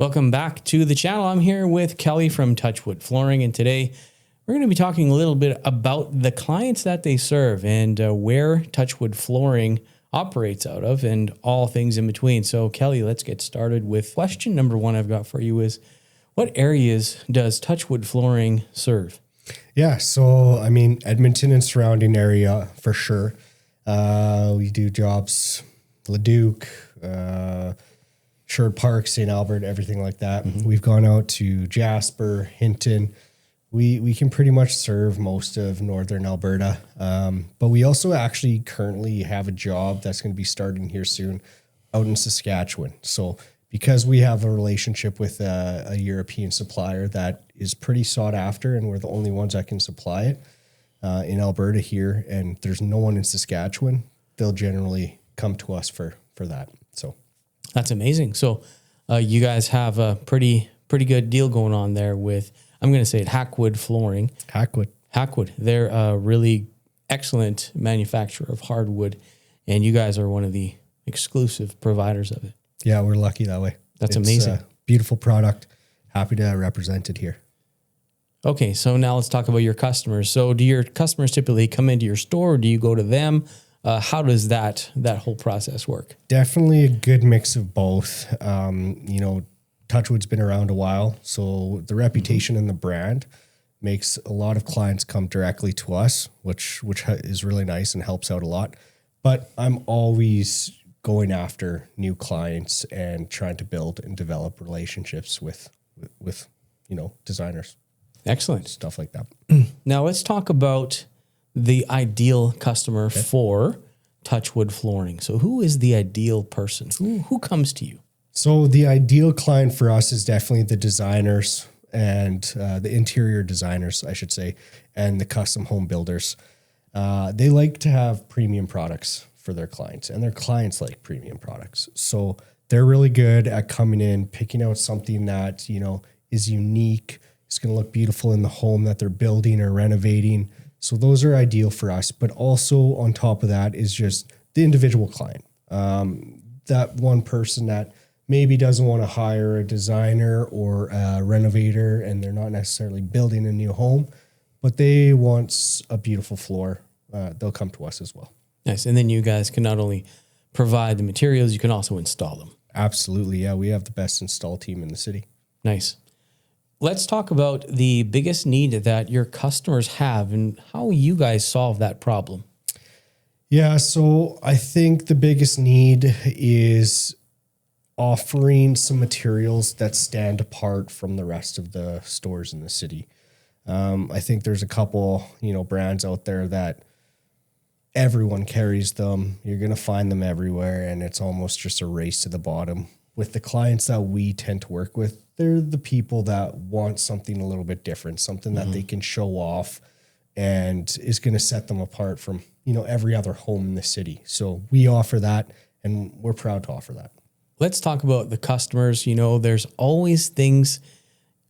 Welcome back to the channel. I'm here with Kelly from Touchwood Flooring, and today we're going to be talking a little bit about the clients that they serve and where Touchwood Flooring operates out of and all things in between. So Kelly, let's get started with question number one I've got for you is, what areas does Touchwood Flooring serve? Yeah, so I mean, Edmonton and surrounding area for sure. We do jobs, Leduc, Sherwood Park, St. Albert, everything like that. Mm-hmm. We've gone out to Jasper, Hinton. We can pretty much serve most of northern Alberta. But we also actually currently have a job that's going to be starting here soon out in Saskatchewan. So because we have a relationship with a European supplier that is pretty sought after, and we're the only ones that can supply it in Alberta here, and there's no one in Saskatchewan, they'll generally come to us for that. So that's amazing. So you guys have a pretty good deal going on there with, I'm going to say it, Hakwood Flooring. Hakwood. They're a really excellent manufacturer of hardwood, and you guys are one of the exclusive providers of it. Yeah, we're lucky that way. It's amazing. A beautiful product. Happy to represent it here. Okay, so now let's talk about your customers. So do your customers typically come into your store, or do you go to them? How does that whole process work? Definitely a good mix of both. Touchwood's been around a while, so the reputation and the brand makes a lot of clients come directly to us, which is really nice and helps out a lot. But I'm always going after new clients and trying to build and develop relationships with designers. Excellent. Stuff like that. Now let's talk about the ideal customer for Touchwood Flooring. So who is the ideal person? Who comes to you? So the ideal client for us is definitely the designers and the interior designers, I should say, and the custom home builders. They like to have premium products for their clients, and their clients like premium products. So they're really good at coming in, picking out something that, is unique. It's going to look beautiful in the home that they're building or renovating. So those are ideal for us. But also on top of that is just the individual client. That one person that maybe doesn't want to hire a designer or a renovator, and they're not necessarily building a new home, but they want a beautiful floor. They'll come to us as well. Nice. And then you guys can not only provide the materials, you can also install them. Absolutely. Yeah. We have the best install team in the city. Nice. Let's talk about the biggest need that your customers have and how you guys solve that problem. Yeah. So I think the biggest need is offering some materials that stand apart from the rest of the stores in the city. I think there's a couple, brands out there that everyone carries them. You're going to find them everywhere, and it's almost just a race to the bottom. With the clients that we tend to work with, they're the people that want something a little bit different, something that they can show off and is going to set them apart from, every other home in the city. So we offer that, and we're proud to offer that. Let's talk about the customers. There's always things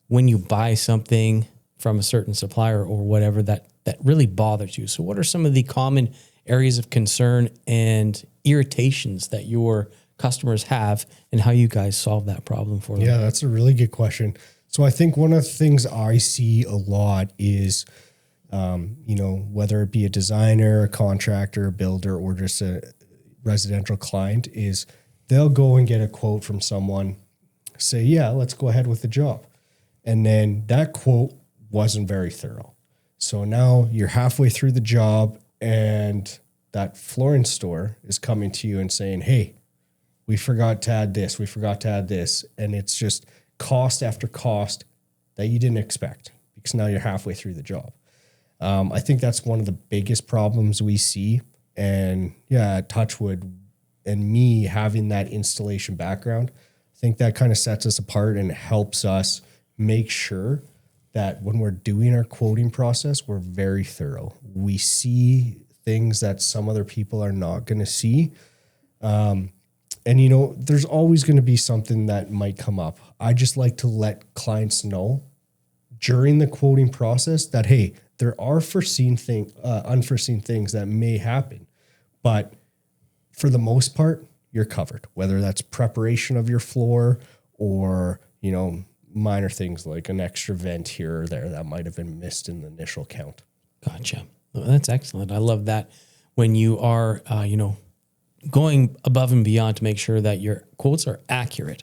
when you buy something from a certain supplier or whatever that really bothers you. So what are some of the common areas of concern and irritations that your customers have, and how you guys solve that problem for them? Yeah, that's a really good question. So I think one of the things I see a lot is, whether it be a designer, a contractor, a builder, or just a residential client, is they'll go and get a quote from someone, say, yeah, let's go ahead with the job. And then that quote wasn't very thorough. So now you're halfway through the job, and that flooring store is coming to you and saying, hey, we forgot to add this, we forgot to add this. And it's just cost after cost that you didn't expect, because now you're halfway through the job. I think that's one of the biggest problems we see. And yeah, Touchwood and me having that installation background, I think that kind of sets us apart and helps us make sure that when we're doing our quoting process, we're very thorough. We see things that some other people are not going to see. There's always going to be something that might come up. I just like to let clients know during the quoting process that, hey, there are unforeseen things that may happen, but for the most part, you're covered, whether that's preparation of your floor or, minor things like an extra vent here or there that might have been missed in the initial count. Gotcha. Well, that's excellent. I love that when you are, going above and beyond to make sure that your quotes are accurate,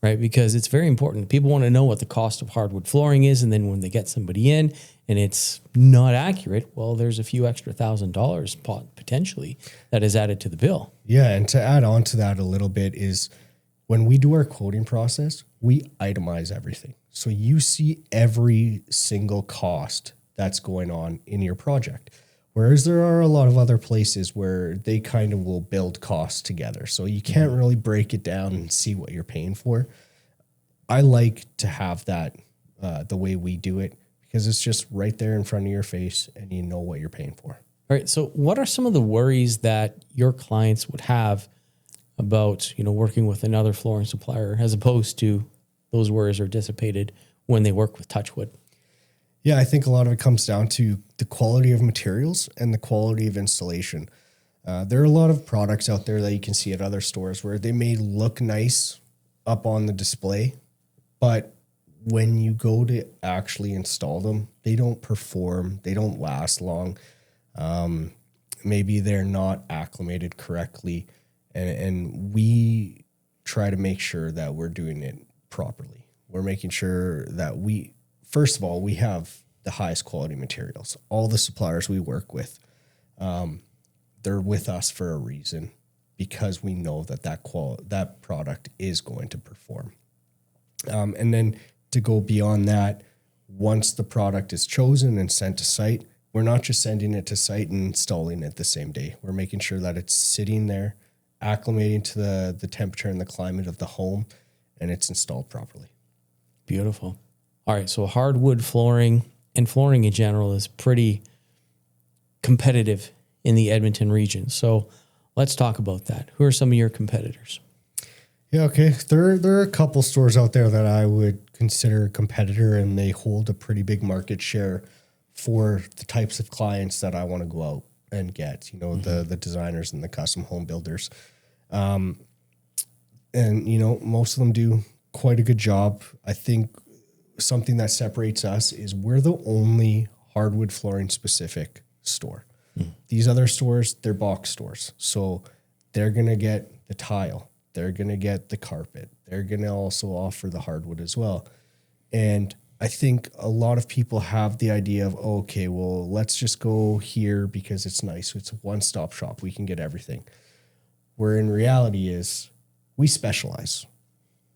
right? Because it's very important. People want to know what the cost of hardwood flooring is. And then when they get somebody in and it's not accurate, well, there's a few extra $1,000 potentially that is added to the bill. Yeah. And to add on to that a little bit is when we do our quoting process, we itemize everything. So you see every single cost that's going on in your project. Whereas there are a lot of other places where they kind of will build costs together. So you can't really break it down and see what you're paying for. I like to have that the way we do it because it's just right there in front of your face and you know what you're paying for. All right. So what are some of the worries that your clients would have about, working with another flooring supplier as opposed to those worries are dissipated when they work with Touchwood? Yeah, I think a lot of it comes down to the quality of materials and the quality of installation. There are a lot of products out there that you can see at other stores where they may look nice up on the display, but when you go to actually install them, they don't perform, they don't last long. Maybe they're not acclimated correctly, and we try to make sure that we're doing it properly. We're making sure that first of all, we have the highest quality materials. All the suppliers we work with, they're with us for a reason because we know that product is going to perform. And then to go beyond that, once the product is chosen and sent to site, we're not just sending it to site and installing it the same day. We're making sure that it's sitting there, acclimating to the temperature and the climate of the home, and it's installed properly. Beautiful. All right, so hardwood flooring and flooring in general is pretty competitive in the Edmonton region. So let's talk about that. Who are some of your competitors? Yeah, okay. There are a couple stores out there that I would consider a competitor, and they hold a pretty big market share for the types of clients that I want to go out and get, the designers and the custom home builders. And, most of them do quite a good job. I think something that separates us is we're the only hardwood flooring specific store. These other stores, they're box stores. So they're going to get the tile. They're going to get the carpet. They're going to also offer the hardwood as well. And I think a lot of people have the idea of, okay, well, let's just go here because it's nice. It's a one-stop shop. We can get everything. Where in reality is we specialize.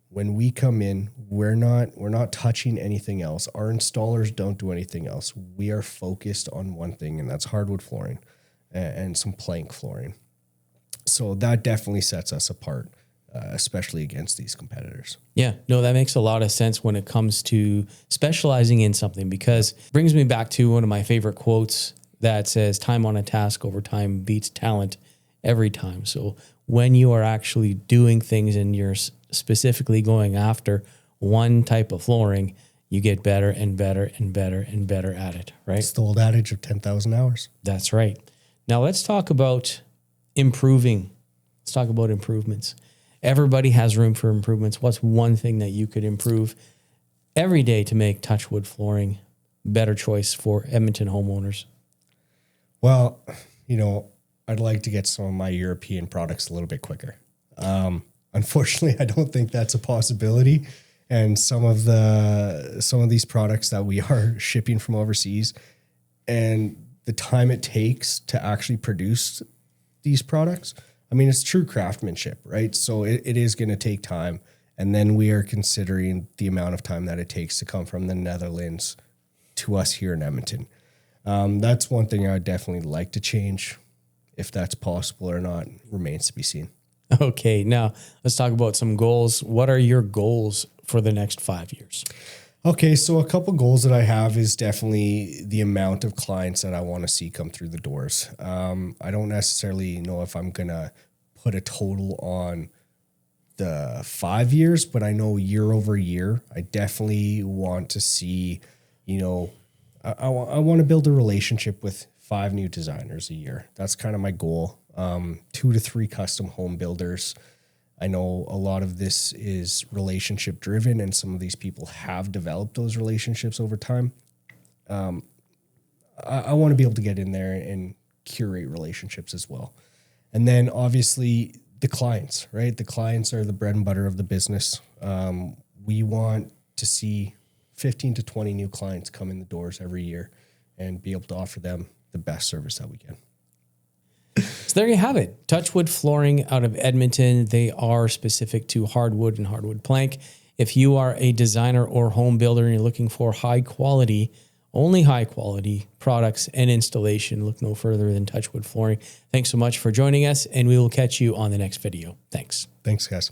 When we come in, we're not touching anything else. Our installers don't do anything else. We are focused on one thing, and that's hardwood flooring and some plank flooring. So that definitely sets us apart, especially against these competitors. Yeah, no, that makes a lot of sense when it comes to specializing in something, because it brings me back to one of my favorite quotes that says, time on a task over time beats talent every time. So when you are actually doing things and you're specifically going after one type of flooring, you get better and better and better and better at it, right? It's the old adage of 10,000 hours. That's right. Now let's talk about improving. Let's talk about improvements. Everybody has room for improvements. What's one thing that you could improve every day to make Touchwood flooring a better choice for Edmonton homeowners? Well, I'd like to get some of my European products a little bit quicker. Unfortunately, I don't think that's a possibility. And some of these products that we are shipping from overseas, and the time it takes to actually produce these products, I mean, it's true craftsmanship, right? So it is going to take time. And then we are considering the amount of time that it takes to come from the Netherlands to us here in Edmonton. That's one thing I would definitely like to change. If that's possible or not remains to be seen. Okay, now let's talk about some goals. What are your goals for the next 5 years? Okay, so a couple goals that I have is definitely the amount of clients that I want to see come through the doors. I don't necessarily know if I'm going to put a total on the 5 years, but I know year over year, I definitely want to see, I want to build a relationship with 5 new designers a year. That's kind of my goal. 2 to 3 custom home builders. I know a lot of this is relationship driven, and some of these people have developed those relationships over time. I want to be able to get in there and curate relationships as well. And then obviously the clients, right? The clients are the bread and butter of the business. We want to see 15 to 20 new clients come in the doors every year and be able to offer them the best service that we can. So there you have it. Touchwood Flooring out of Edmonton. They are specific to hardwood and hardwood plank. If you are a designer or home builder and you're looking for high quality, only high quality products and installation, look no further than Touchwood Flooring. Thanks so much for joining us, and we will catch you on the next video. Thanks. Thanks, guys.